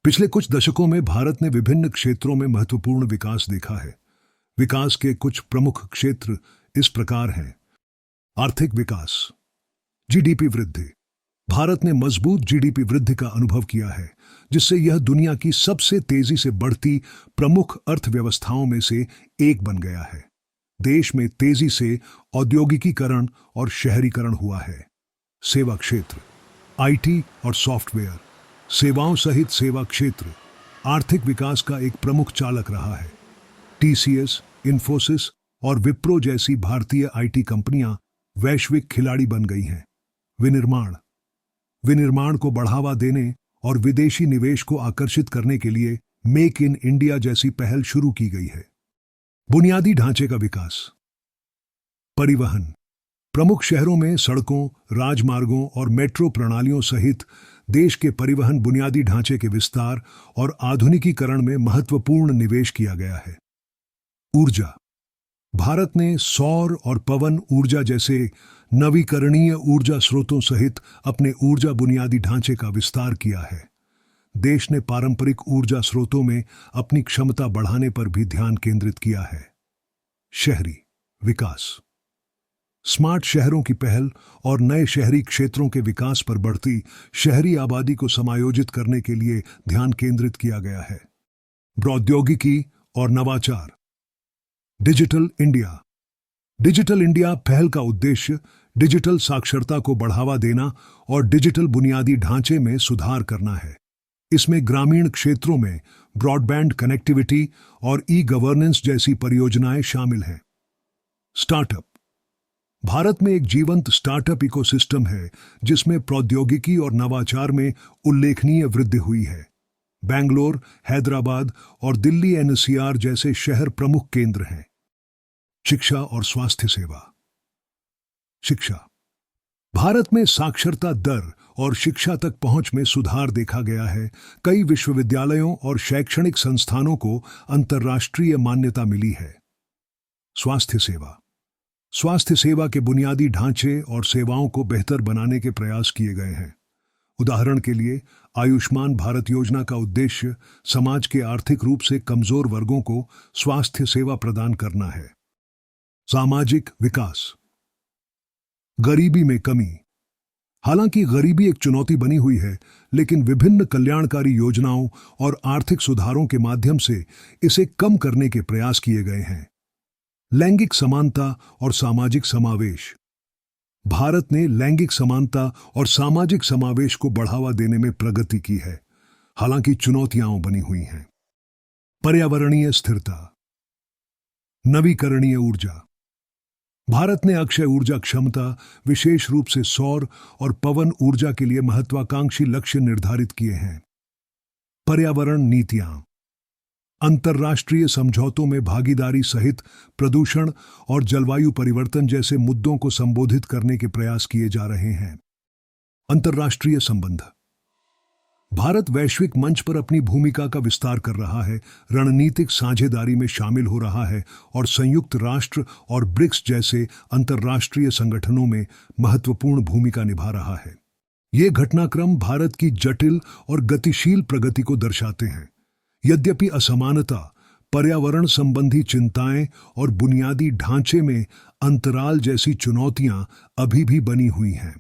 पिछले कुछ दशकों में भारत ने विभिन्न क्षेत्रों में महत्वपूर्ण विकास देखा है। विकास के कुछ प्रमुख क्षेत्र इस प्रकार हैं। आर्थिक विकास, जीडीपी वृद्धि। भारत ने मजबूत जीडीपी वृद्धि का अनुभव किया है, जिससे यह दुनिया की सबसे तेजी से बढ़ती प्रमुख अर्थव्यवस्थाओं में से एक बन गया है। देश में तेजी से औद्योगिकीकरण और शहरीकरण हुआ है। सेवा क्षेत्र, आईटी और सॉफ्टवेयर, सेवाओं सहित सेवा क्षेत्र आर्थिक विकास का एक प्रमुख चालक रहा है। टीसीएस, इन्फोसिस और विप्रो जैसी भारतीय आईटी कंपनियां वैश्विक खिलाड़ी बन गई हैं। विनिर्माण को बढ़ावा देने और विदेशी निवेश को आकर्षित करने के लिए मेक इन इंडिया जैसी पहल शुरू की गई है। बुनियादी ढांचे का विकास, परिवहन, प्रमुख शहरों में सड़कों, राजमार्गों और मेट्रो प्रणालियों सहित देश के परिवहन बुनियादी ढांचे के विस्तार और आधुनिकीकरण में महत्वपूर्ण निवेश किया गया है। ऊर्जा, भारत ने सौर और पवन ऊर्जा जैसे नवीकरणीय ऊर्जा स्रोतों सहित अपने ऊर्जा बुनियादी ढांचे का विस्तार किया है। देश ने पारंपरिक ऊर्जा स्रोतों में अपनी क्षमता बढ़ाने पर भी ध्यान केंद्रित किया है। शहरी विकास, स्मार्ट शहरों की पहल और नए शहरी क्षेत्रों के विकास पर बढ़ती शहरी आबादी को समायोजित करने के लिए ध्यान केंद्रित किया गया है। प्रौद्योगिकी और नवाचार, डिजिटल इंडिया पहल का उद्देश्य डिजिटल साक्षरता को बढ़ावा देना और डिजिटल बुनियादी ढांचे में सुधार करना है। इसमें ग्रामीण क्षेत्रों में ब्रॉडबैंड कनेक्टिविटी और ई गवर्नेंस जैसी परियोजनाएं शामिल हैं। स्टार्टअप, भारत में एक जीवंत स्टार्टअप इकोसिस्टम है जिसमें प्रौद्योगिकी और नवाचार में उल्लेखनीय वृद्धि हुई है। बेंगलोर, हैदराबाद और दिल्ली एनसीआर जैसे शहर प्रमुख केंद्र हैं। शिक्षा और स्वास्थ्य सेवा। शिक्षा, भारत में साक्षरता दर और शिक्षा तक पहुंच में सुधार देखा गया है। कई विश्वविद्यालयों और शैक्षणिक संस्थानों को अंतर्राष्ट्रीय मान्यता मिली है। स्वास्थ्य सेवा के बुनियादी ढांचे और सेवाओं को बेहतर बनाने के प्रयास किए गए हैं। उदाहरण के लिए, आयुष्मान भारत योजना का उद्देश्य समाज के आर्थिक रूप से कमजोर वर्गों को स्वास्थ्य सेवा प्रदान करना है। सामाजिक विकास, गरीबी में कमी। हालांकि गरीबी एक चुनौती बनी हुई है, लेकिन विभिन्न कल्याणकारी योजनाओं और आर्थिक सुधारों के माध्यम से इसे कम करने के प्रयास किए गए हैं। लैंगिक समानता और सामाजिक समावेश, भारत ने लैंगिक समानता और सामाजिक समावेश को बढ़ावा देने में प्रगति की है, हालांकि चुनौतियां बनी हुई हैं। पर्यावरणीय स्थिरता, नवीकरणीय ऊर्जा, भारत ने अक्षय ऊर्जा क्षमता, विशेष रूप से सौर और पवन ऊर्जा के लिए महत्वाकांक्षी लक्ष्य निर्धारित किए हैं। पर्यावरण नीतियां, अंतर्राष्ट्रीय समझौतों में भागीदारी सहित प्रदूषण और जलवायु परिवर्तन जैसे मुद्दों को संबोधित करने के प्रयास किए जा रहे हैं। अंतर्राष्ट्रीय संबंध, भारत वैश्विक मंच पर अपनी भूमिका का विस्तार कर रहा है, रणनीतिक साझेदारी में शामिल हो रहा है और संयुक्त राष्ट्र और ब्रिक्स जैसे अंतर्राष्ट्रीय संगठनों में महत्वपूर्ण भूमिका निभा रहा है। ये घटनाक्रम भारत की जटिल और गतिशील प्रगति को दर्शाते हैं। यद्यपि असमानता, पर्यावरण संबंधी चिंताएं और बुनियादी ढांचे में अंतराल जैसी चुनौतियां अभी भी बनी हुई हैं।